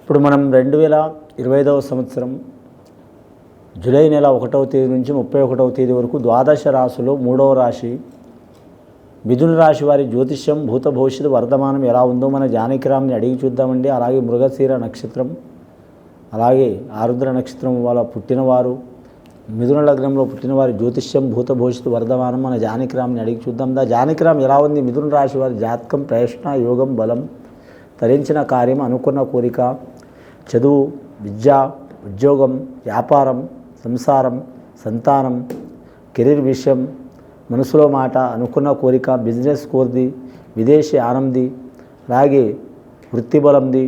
ఇప్పుడు మనం 2025వ సంవత్సరం జూలై నెల 1వ తేదీ నుంచి 31వ తేదీ వరకు ద్వాదశ రాశులు 3వ రాశి మిథున రాశి వారి జ్యోతిష్యం భూత భవిష్యత్తు వర్ధమానం ఎలా ఉందో మన జానకిరామ్ని అడిగి చూద్దామండి. అలాగే మృగశిర నక్షత్రం, అలాగే ఆరుద్ర నక్షత్రం వాళ్ళ పుట్టినవారు, మిథున లగ్నంలో పుట్టినవారి జ్యోతిష్యం భూత భవిష్యత్తు వర్ధమానం మన జానకిరామ్ని అడిగి చూద్దాం. జానకిరామ్ ఎలా ఉంది? మిథున రాశి వారి జాతకం ప్రయత్న యోగం బలం, తరించిన కార్యం, అనుకున్న కోరిక, చదువు, విద్య, ఉద్యోగం, వ్యాపారం, సంసారం, సంతానం, కెరీర్ విషయం, మనసులో మాట, అనుకున్న కోరిక, బిజినెస్ కోర్ది, విదేశీ ఆనంది, అలాగే వృత్తి బలంది,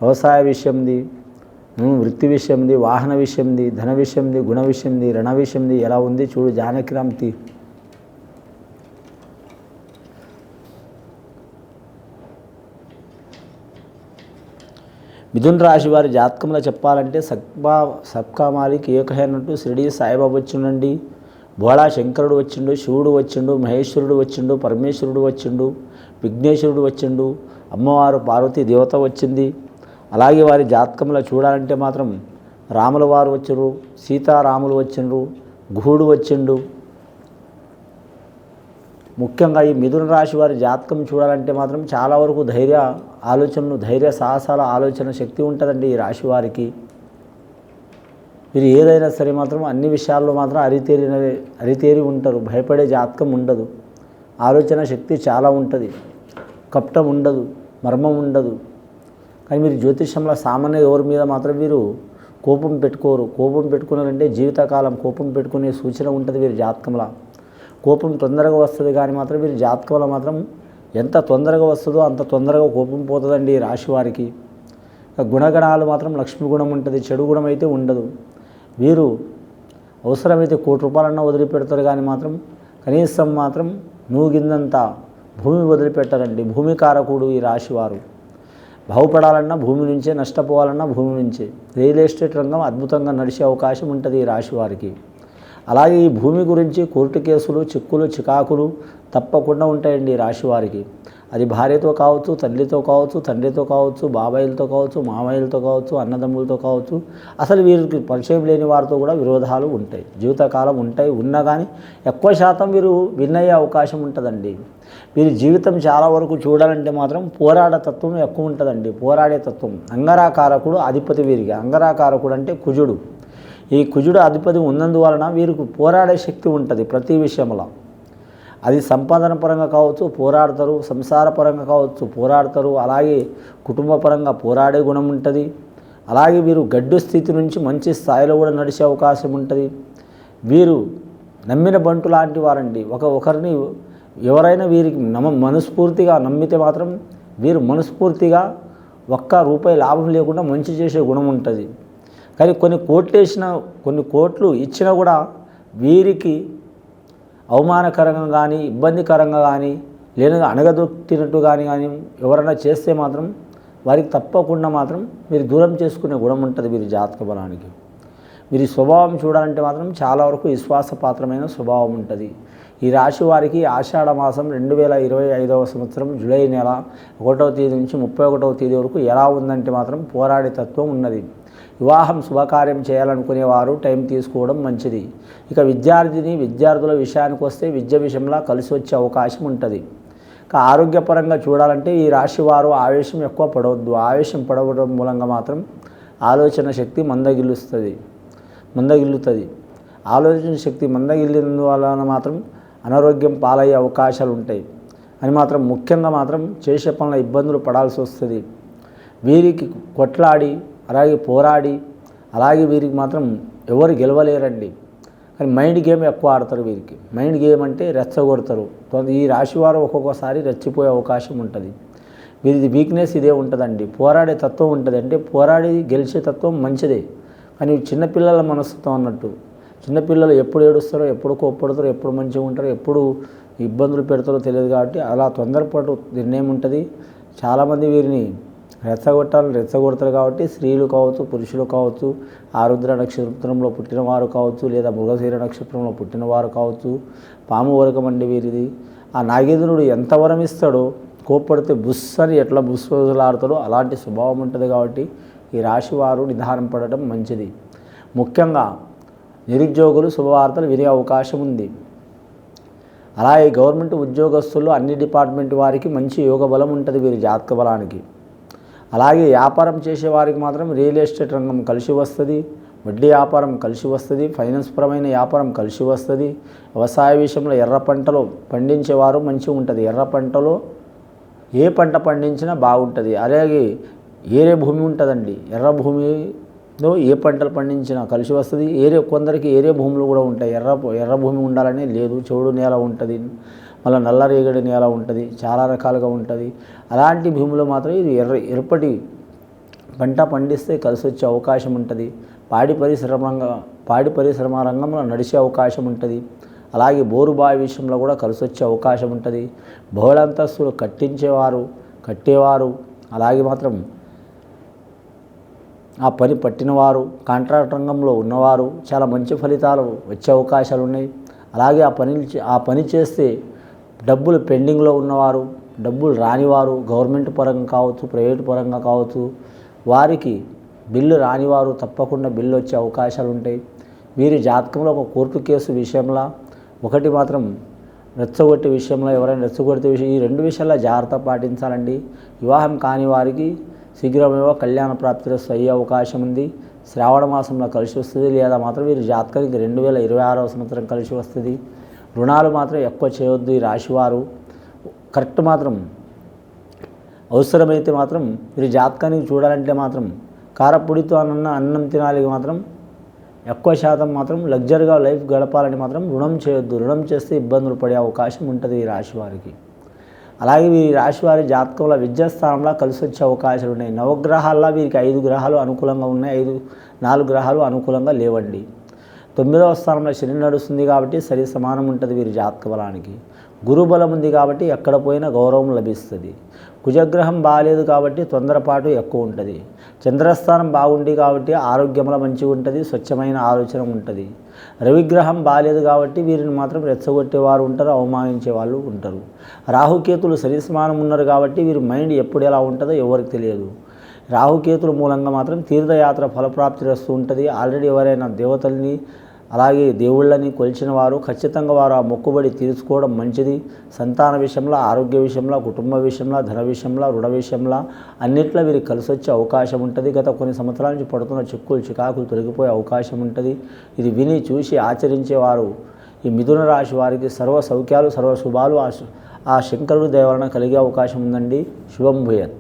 వ్యవసాయ విషయంది, వృత్తి విషయంది, వాహన విషయంది, ధన విషయంది, గుణ విషయంది, రుణ విషయంది ఎలా ఉంది చూడు జానకిరామ్ తీ. మిథున రాశి వారి జాతకంలో చెప్పాలంటే సబ్కా మాలిక్ ఏకహైనట్టు షిరిడి సాయిబాబా వచ్చిండండి, బోళా శంకరుడు వచ్చిండు, శివుడు వచ్చిండు, మహేశ్వరుడు వచ్చిండు, పరమేశ్వరుడు వచ్చిండు, విఘ్నేశ్వరుడు వచ్చిండు, అమ్మవారు పార్వతీ దేవత వచ్చింది. అలాగే వారి జాతకంలో చూడాలంటే మాత్రం రాముల వారు వచ్చిండ్రు, సీతారాములు వచ్చిండ్రు, గుహుడు వచ్చిండు. ముఖ్యంగా ఈ మిథున రాశి వారి జాతకం చూడాలంటే మాత్రం చాలా వరకు ధైర్య సాహసాల ఆలోచన శక్తి ఉంటుందండి ఈ రాశి వారికి. మీరు ఏదైనా సరే మాత్రం అన్ని విషయాల్లో మాత్రం అరితేరి ఉంటారు. భయపడే జాతకం ఉండదు, ఆలోచన శక్తి చాలా ఉంటుంది, కపటం ఉండదు, మర్మం ఉండదు. కానీ మీరు జ్యోతిష్యంలో సామాన్య ఎవరి మీద మాత్రం వీరు కోపం పెట్టుకోరు. కోపం పెట్టుకున్నారంటే జీవితకాలం కోపం పెట్టుకునే సూచన ఉంటుంది వీరి జాతకంలో. కోపం తొందరగా వస్తుంది కానీ మాత్రం వీరి జాతకంలో మాత్రం ఎంత తొందరగా వస్తుందో అంత తొందరగా కోపం పోతుందండి ఈ రాశి వారికి. గుణగణాలు మాత్రం లక్ష్మి గుణం ఉంటుంది, చెడు గుణం అయితే ఉండదు. వీరు అవసరమైతే ₹1,00,00,000 వదిలిపెడతారు కానీ మాత్రం కనీసం మాత్రం నూగిందంత భూమి వదిలిపెట్టారండి. భూమి కారకుడు ఈ రాశివారు. బాగుపడాలన్నా భూమి నుంచే, నష్టపోవాలన్నా భూమి నుంచే. రియల్ ఎస్టేట్ రంగం అద్భుతంగా నడిచే అవకాశం ఉంటుంది ఈ రాశి వారికి. అలాగే ఈ భూమి గురించి కోర్టు కేసులు, చిక్కులు, చికాకులు తప్పకుండా ఉంటాయండి ఈ రాశి వారికి. అది భార్యతో కావచ్చు, తల్లితో కావచ్చు, తండ్రితో కావచ్చు, బాబాయిలతో కావచ్చు, మామయ్యలతో కావచ్చు, అన్నదమ్ములతో కావచ్చు. అసలు వీరికి పరిచయం లేని వారితో కూడా విరోధాలు ఉంటాయి, జీవితకాలం ఉంటాయి. ఉన్నా కానీ ఎక్కువ శాతం వీరు విన్నయ్యే అవకాశం ఉంటుందండి. వీరి జీవితం చాలా వరకు చూడాలంటే మాత్రం పోరాడే తత్వం ఎక్కువ ఉంటుందండి. పోరాడే తత్వం. అంగరాకారకుడు అధిపతి వీరికి. అంగరాకారకుడు అంటే కుజుడు. ఈ కుజుడు అధిపతి ఉన్నందువలన వీరికి పోరాడే శక్తి ఉంటుంది ప్రతి విషయంలో. అది సంపాదన పరంగా కావచ్చు పోరాడతారు, సంసార పరంగా కావచ్చు పోరాడతారు, అలాగే కుటుంబ పరంగా పోరాడే గుణం ఉంటుంది. అలాగే వీరు గడ్డు స్థితి నుంచి మంచి స్థాయిలో కూడా నడిచే అవకాశం ఉంటుంది. వీరు నమ్మిన బంటు లాంటి వారండి. ఒకరిని ఎవరైనా వీరికి మనస్ఫూర్తిగా నమ్మితే మాత్రం వీరు మనస్ఫూర్తిగా ₹1 లాభం లేకుండా మంచి చేసే గుణం ఉంటుంది. కానీ కొన్ని కోట్లు ఇచ్చినా కూడా వీరికి అవమానకరంగా కానీ ఇబ్బందికరంగా కానీ లేదా అణగదొక్కినట్టు కానీ ఎవరైనా చేస్తే మాత్రం వారికి తప్పకుండా మాత్రం మీరు దూరం చేసుకునే గుణం ఉంటుంది వీరి జాతక బలానికి. వీరి స్వభావం చూడాలంటే మాత్రం చాలా వరకు విశ్వాసపాత్రమైన స్వభావం ఉంటుంది. ఈ రాశి వారికి ఆషాఢ మాసం 2025వ సంవత్సరం జూలై నెల 1వ తేదీ నుంచి 31వ తేదీ వరకు ఎలా ఉందంటే మాత్రం పోరాడే తత్వం ఉన్నది. వివాహం శుభకార్యం చేయాలనుకునేవారు టైం తీసుకోవడం మంచిది. ఇక విద్యార్థుల విషయానికి వస్తే విద్య విషయంలో కలిసి వచ్చే అవకాశం ఉంటుంది. ఇక ఆరోగ్యపరంగా చూడాలంటే ఈ రాశి వారు ఆవేశం ఎక్కువ పడవద్దు. ఆవేశం పడవడం మూలంగా మాత్రం ఆలోచన శక్తి మందగిల్లుతుంది. ఆలోచన శక్తి మందగిల్లినందువలన మాత్రం అనారోగ్యం పాలయ్యే అవకాశాలు ఉంటాయి. అని మాత్రం ముఖ్యంగా మాత్రం చేసే పనుల ఇబ్బందులు పడాల్సి వస్తుంది. వీరికి కొట్లాడి అలాగే పోరాడి అలాగే వీరికి మాత్రం ఎవరు గెలవలేరండి. కానీ మైండ్ గేమ్ ఎక్కువ ఆడతారు వీరికి. మైండ్ గేమ్ అంటే రెచ్చగొడతారు. ఈ రాశివారు ఒక్కొక్కసారి రెచ్చిపోయే అవకాశం ఉంటుంది. వీరిది వీక్నెస్ ఇదే ఉంటుందండి. పోరాడే తత్వం ఉంటుంది. అంటే పోరాడి గెలిచే తత్వం మంచిదే. కానీ చిన్నపిల్లల మనస్తత్వం అన్నట్టు. చిన్నపిల్లలు ఎప్పుడు ఏడుస్తారో, ఎప్పుడు కోప్పడతారో, ఎప్పుడు మంచిగా ఉంటారో, ఎప్పుడు ఇబ్బందులు పెడతారో తెలియదు. కాబట్టి అలా తొందరపాటు నిర్ణయం ఉంటుంది. చాలామంది వీరిని రెచ్చగొడతారు. కాబట్టి స్త్రీలు కావచ్చు, పురుషులు కావచ్చు, ఆరుద్ర నక్షత్రంలో పుట్టినవారు కావచ్చు, లేదా మృగశిర నక్షత్రంలో పుట్టినవారు కావచ్చు. పాము వరకం అండి వీరిది. ఆ నాగేంద్రుడు ఎంత వరం ఇస్తాడో కోప్పడితే బుస్ అని ఎట్లా బుస్సులాడతాడో అలాంటి స్వభావం ఉంటుంది. కాబట్టి ఈ రాశి వారు నిదానం పడటం మంచిది. ముఖ్యంగా నిరుద్యోగులు శుభవార్తలు వినే అవకాశం ఉంది. అలాగే గవర్నమెంట్ ఉద్యోగస్తులు అన్ని డిపార్ట్మెంట్ వారికి మంచి యోగ బలం ఉంటుంది వీరి జాతక బలానికి. అలాగే వ్యాపారం చేసే వారికి మాత్రం రియల్ ఎస్టేట్ రంగం కలిసి వస్తుంది, వడ్డీ వ్యాపారం కలిసి వస్తుంది, ఫైనాన్స్ పరమైన వ్యాపారం కలిసి వస్తుంది. వ్యవసాయ విషయంలో ఎర్ర పంటలు పండించేవారు మంచిగా ఉంటుంది. ఎర్ర పంటలో ఏ పంట పండించినా బాగుంటుంది. అలాగే ఏరే భూమి ఉంటుందండి, ఎర్ర భూమిలో ఏ పంటలు పండించినా కలిసి వస్తుంది. కొందరికి ఏరే భూములు కూడా ఉంటాయి. ఎర్ర భూమి ఉండాలని లేదు, చెవుడు నేల ఉంటుంది, మళ్ళీ నల్లరేగడి నేల ఉంటుంది, చాలా రకాలుగా ఉంటుంది. అలాంటి భూమిలో మాత్రం ఇది ఎర్రపటి పంట పండిస్తే కలిసి వచ్చే అవకాశం ఉంటుంది. పాడి పరిశ్రమ రంగంలో నడిచే అవకాశం ఉంటుంది. అలాగే బోరుబావి విషయంలో కూడా కలిసి వచ్చే అవకాశం ఉంటుంది. బహుళంతస్తులు కట్టేవారు అలాగే మాత్రం ఆ పని పట్టినవారు, కాంట్రాక్ట్ రంగంలో ఉన్నవారు చాలా మంచి ఫలితాలు వచ్చే అవకాశాలు ఉన్నాయి. అలాగే ఆ పని చేస్తే డబ్బులు పెండింగ్లో ఉన్నవారు, డబ్బులు రానివారు, గవర్నమెంట్ పరంగా కావచ్చు, ప్రైవేట్ పరంగా కావచ్చు, వారికి బిల్లు రానివారు తప్పకుండా బిల్లు వచ్చే అవకాశాలు ఉంటాయి. వీరి జాతకంలో ఒక కోర్టు కేసు విషయంలో, ఒకటి మాత్రం రెచ్చగొట్టే విషయంలో, ఎవరైనా రెచ్చగొడితే ఈ రెండు విషయాల్లో జాగ్రత్త పాటించాలండి. వివాహం కాని వారికి శీఘ్రమేవో కళ్యాణ ప్రాప్తి అయ్యే అవకాశం ఉంది. శ్రావణ మాసంలో కలిసి వస్తుంది, లేదా మాత్రం వీరి జాతకానికి 2026వ సంవత్సరం కలిసి వస్తుంది. రుణాలు మాత్రం ఎక్కువ చేయొద్దు ఈ రాశివారు. కరెక్ట్ మాత్రం అవసరమైతే మాత్రం వీరి జాతకానికి చూడాలంటే మాత్రం కారపొడితో అన్నం తినాలి, మాత్రం ఎక్కువ శాతం మాత్రం లగ్జరీగా లైఫ్ గడపాలని మాత్రం రుణం చేయొద్దు. రుణం చేస్తే ఇబ్బందులు పడే అవకాశం ఉంటుంది ఈ రాశి వారికి. అలాగే ఈ రాశి వారి జాతకంలో విద్యాస్థానంలో కలిసి వచ్చే అవకాశాలు ఉన్నాయి. నవగ్రహాల్లో వీరికి 5 గ్రహాలు అనుకూలంగా ఉన్నాయి, 4 గ్రహాలు అనుకూలంగా లేవండి. 9వ స్థానంలో శని నడుస్తుంది కాబట్టి సరి సమానం ఉంటుంది వీరి జాతక బలానికి. గురుబలం ఉంది కాబట్టి ఎక్కడ పోయినా గౌరవం లభిస్తుంది. కుజగ్రహం బాగాలేదు కాబట్టి తొందరపాటు ఎక్కువ ఉంటుంది. చంద్రస్థానం బాగుంది కాబట్టి ఆరోగ్యంలో మంచిగా ఉంటుంది, స్వచ్ఛమైన ఆలోచన ఉంటుంది. రవిగ్రహం బాగాలేదు కాబట్టి వీరిని మాత్రం రెచ్చగొట్టేవారు ఉంటారు, అవమానించే వాళ్ళు ఉంటారు. రాహుకేతులు సరి సమానం ఉన్నారు కాబట్టి వీరి మైండ్ ఎప్పుడు ఎలా ఉంటుందో ఎవరికి తెలియదు. రాహుకేతుల మూలంగా మాత్రం తీర్థయాత్ర ఫలప్రాప్తి వస్తూ ఉంటుంది. ఆల్రెడీ ఎవరైనా దేవతల్ని అలాగే దేవుళ్ళని కొలిచిన వారు ఖచ్చితంగా వారు ఆ మొక్కుబడి తీర్చుకోవడం మంచిది. సంతాన విషయంలో, ఆరోగ్య విషయంలో, కుటుంబ విషయంలో, ధన విషయంలో, రుణ విషయంలో అన్నిట్లో వీరికి కలిసి వచ్చే అవకాశం ఉంటుంది. గత కొన్ని సంవత్సరాల నుంచి పడుతున్న చికాకులు తొలగిపోయే అవకాశం ఉంటుంది. ఇది విని చూసి ఆచరించేవారు ఈ మిథున రాశి వారికి సర్వ సౌఖ్యాలు, సర్వ శుభాలు ఆ శంకరుడి దయ వలన కలిగే అవకాశం ఉందండి. శుభం భూయాత్.